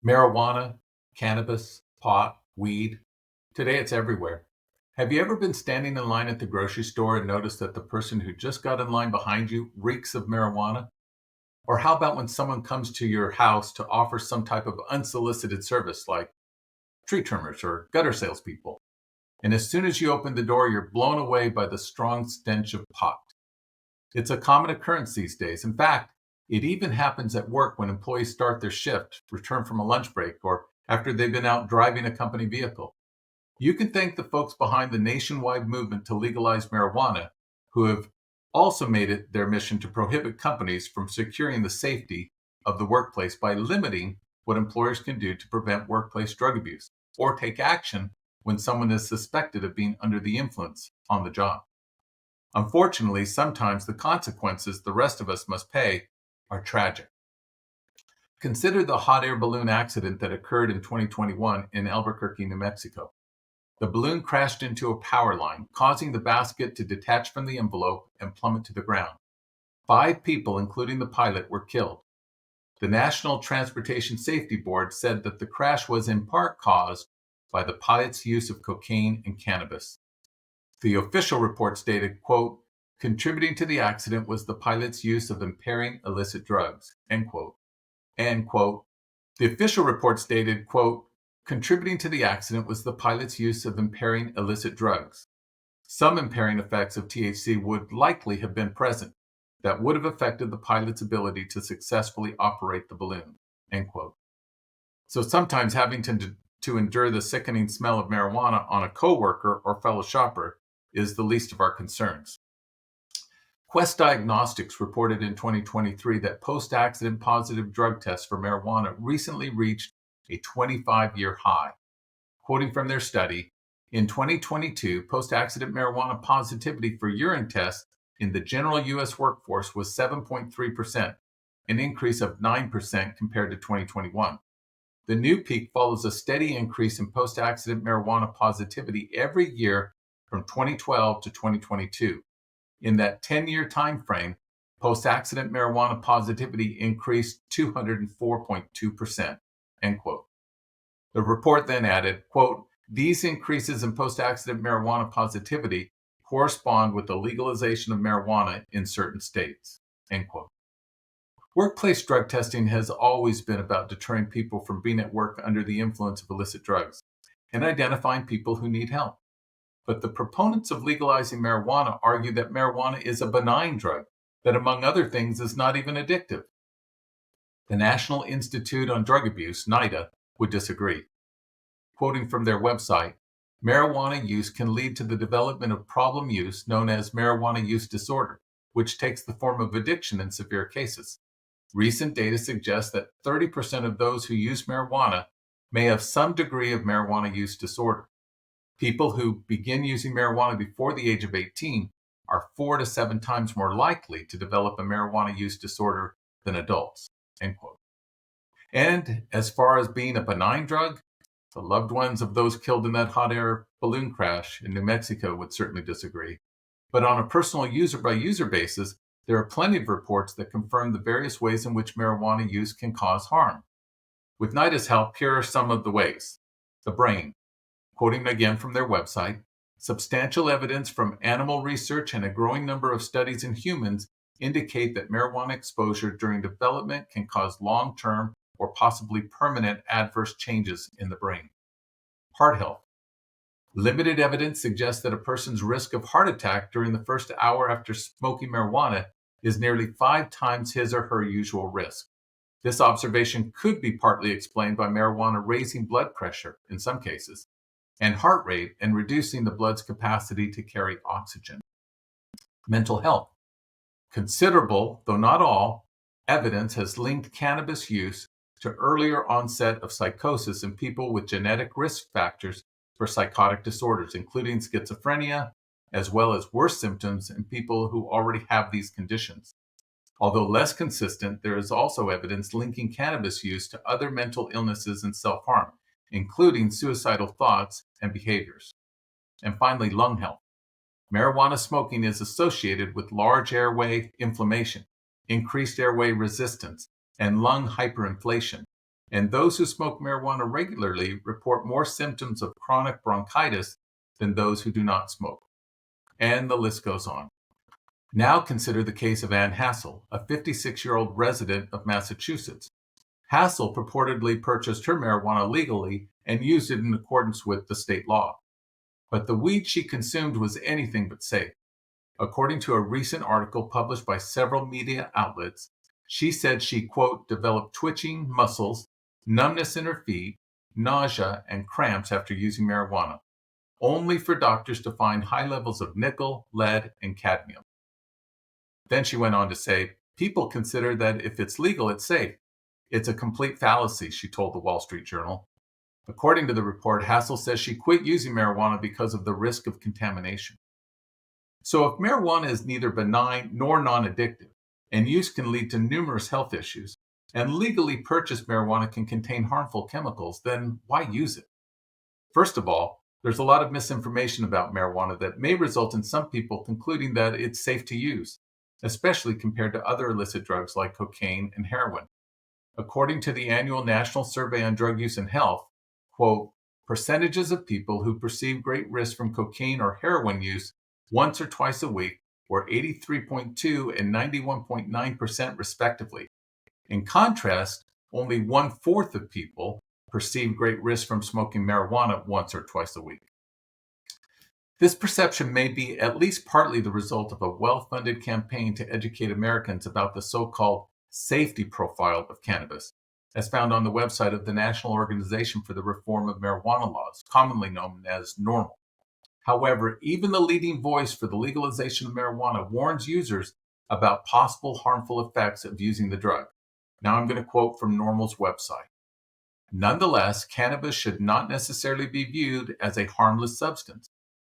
Marijuana, cannabis, pot, weed. Today it's everywhere. Have you ever been standing in line at the grocery store and noticed that the person who just got in line behind you reeks of marijuana? Or how about when someone comes to your house to offer some type of unsolicited service like tree trimmers or gutter salespeople? And as soon as you open the door, you're blown away by the strong stench of pot. It's a common occurrence these days. In fact, it even happens at work when employees start their shift, return from a lunch break, or after they've been out driving a company vehicle. You can thank the folks behind the nationwide movement to legalize marijuana, who have also made it their mission to prohibit companies from securing the safety of the workplace by limiting what employers can do to prevent workplace drug abuse or take action when someone is suspected of being under the influence on the job. Unfortunately, sometimes the consequences the rest of us must pay are tragic. Consider the hot air balloon accident that occurred in 2021 in Albuquerque, New Mexico. The balloon crashed into a power line, causing the basket to detach from the envelope and plummet to the ground. 5 people, including the pilot, were killed. The National Transportation Safety Board said that the crash was in part caused by the pilot's use of cocaine and cannabis. The official report stated, quote, contributing to the accident was the pilot's use of impairing illicit drugs, end quote. And, quote, the official report stated, quote, contributing to the accident was the pilot's use of impairing illicit drugs. Some impairing effects of THC would likely have been present that would have affected the pilot's ability to successfully operate the balloon, end quote. So sometimes having to endure the sickening smell of marijuana on a coworker or fellow shopper is the least of our concerns. Quest Diagnostics reported in 2023 that post-accident positive drug tests for marijuana recently reached a 25-year high. Quoting from their study, in 2022, post-accident marijuana positivity for urine tests in the general U.S. workforce was 7.3%, an increase of 9% compared to 2021. The new peak follows a steady increase in post-accident marijuana positivity every year from 2012 to 2022. In that 10-year time frame, post-accident marijuana positivity increased 204.2%, end quote. The report then added, quote, these increases in post-accident marijuana positivity correspond with the legalization of marijuana in certain states, end quote. Workplace drug testing has always been about deterring people from being at work under the influence of illicit drugs and identifying people who need help. But the proponents of legalizing marijuana argue that marijuana is a benign drug that, among other things, is not even addictive. The National Institute on Drug Abuse, NIDA, would disagree. Quoting from their website, marijuana use can lead to the development of problem use known as marijuana use disorder, which takes the form of addiction in severe cases. Recent data suggests that 30% of those who use marijuana may have some degree of marijuana use disorder. People who begin using marijuana before the age of 18 are 4 to 7 times more likely to develop a marijuana use disorder than adults, end quote. And as far as being a benign drug, the loved ones of those killed in that hot air balloon crash in New Mexico would certainly disagree. But on a personal user-by-user basis, there are plenty of reports that confirm the various ways in which marijuana use can cause harm. With NIDA's help, here are some of the ways. The brain. Quoting again from their website, substantial evidence from animal research and a growing number of studies in humans indicate that marijuana exposure during development can cause long-term or possibly permanent adverse changes in the brain. Heart health. Limited evidence suggests that a person's risk of heart attack during the first hour after smoking marijuana is nearly 5 times his or her usual risk. This observation could be partly explained by marijuana raising blood pressure in some cases, and heart rate and reducing the blood's capacity to carry oxygen. Mental health. Considerable, though not all, evidence has linked cannabis use to earlier onset of psychosis in people with genetic risk factors for psychotic disorders, including schizophrenia, as well as worse symptoms in people who already have these conditions. Although less consistent, there is also evidence linking cannabis use to other mental illnesses and self-harm, including suicidal thoughts and behaviors. And finally, lung health. Marijuana smoking is associated with large airway inflammation, increased airway resistance, and lung hyperinflation, and those who smoke marijuana regularly report more symptoms of chronic bronchitis than those who do not smoke. And the list goes on. Now consider the case of Ann Hassel, a 56-year-old resident of Massachusetts. Hassel purportedly purchased her marijuana legally and used it in accordance with the state law. But the weed she consumed was anything but safe. According to a recent article published by several media outlets, she said she, quote, developed twitching muscles, numbness in her feet, nausea, and cramps after using marijuana, only for doctors to find high levels of nickel, lead, and cadmium. Then she went on to say, people consider that if it's legal, it's safe. It's a complete fallacy, she told the Wall Street Journal. According to the report, Hassel says she quit using marijuana because of the risk of contamination. So if marijuana is neither benign nor non-addictive, and use can lead to numerous health issues, and legally purchased marijuana can contain harmful chemicals, then why use it? First of all, there's a lot of misinformation about marijuana that may result in some people concluding that it's safe to use, especially compared to other illicit drugs like cocaine and heroin. According to the annual National Survey on Drug Use and Health, quote, percentages of people who perceive great risk from cocaine or heroin use once or twice a week were 83.2 and 91.9% respectively. In contrast, only 1/4 of people perceive great risk from smoking marijuana once or twice a week. This perception may be at least partly the result of a well-funded campaign to educate Americans about the so-called safety profile of cannabis, as found on the website of the National Organization for the Reform of Marijuana Laws, commonly known as NORML. However, even the leading voice for the legalization of marijuana warns users about possible harmful effects of using the drug. Now I'm going to quote from NORML's website. Nonetheless, cannabis should not necessarily be viewed as a harmless substance.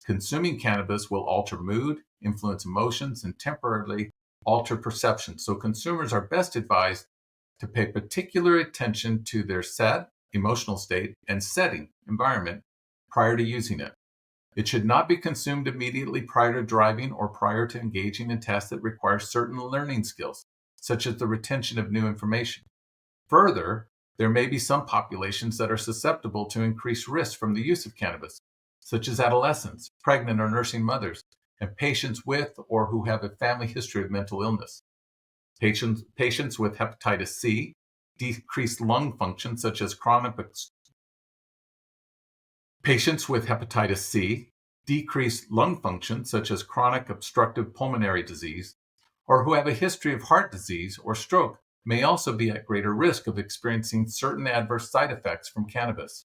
Consuming cannabis will alter mood, influence emotions, and temporarily alter perception, so consumers are best advised to pay particular attention to their emotional state, and setting environment prior to using it. It should not be consumed immediately prior to driving or prior to engaging in tests that require certain learning skills, such as the retention of new information. Further, there may be some populations that are susceptible to increased risk from the use of cannabis, such as adolescents, pregnant or nursing mothers, and patients with or who have a family history of mental illness. Patients with hepatitis C, decreased lung function such as chronic obstructive pulmonary disease, or who have a history of heart disease or stroke may also be at greater risk of experiencing certain adverse side effects from cannabis.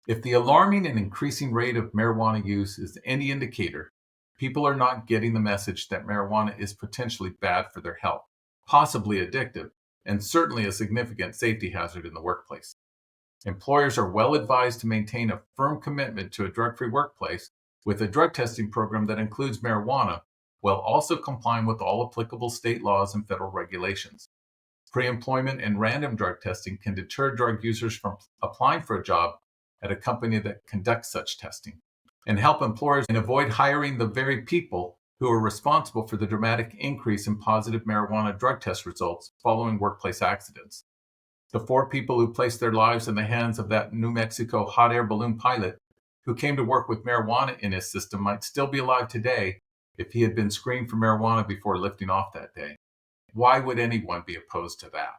If the alarming and increasing rate of marijuana use is any indicator, people are not getting the message that marijuana is potentially bad for their health, possibly addictive, and certainly a significant safety hazard in the workplace. Employers are well advised to maintain a firm commitment to a drug-free workplace with a drug testing program that includes marijuana, while also complying with all applicable state laws and federal regulations. Pre-employment and random drug testing can deter drug users from applying for a job at a company that conducts such testing, and help employers avoid hiring the very people who are responsible for the dramatic increase in positive marijuana drug test results following workplace accidents. The 4 people who placed their lives in the hands of that New Mexico hot air balloon pilot who came to work with marijuana in his system might still be alive today if he had been screened for marijuana before lifting off that day. Why would anyone be opposed to that?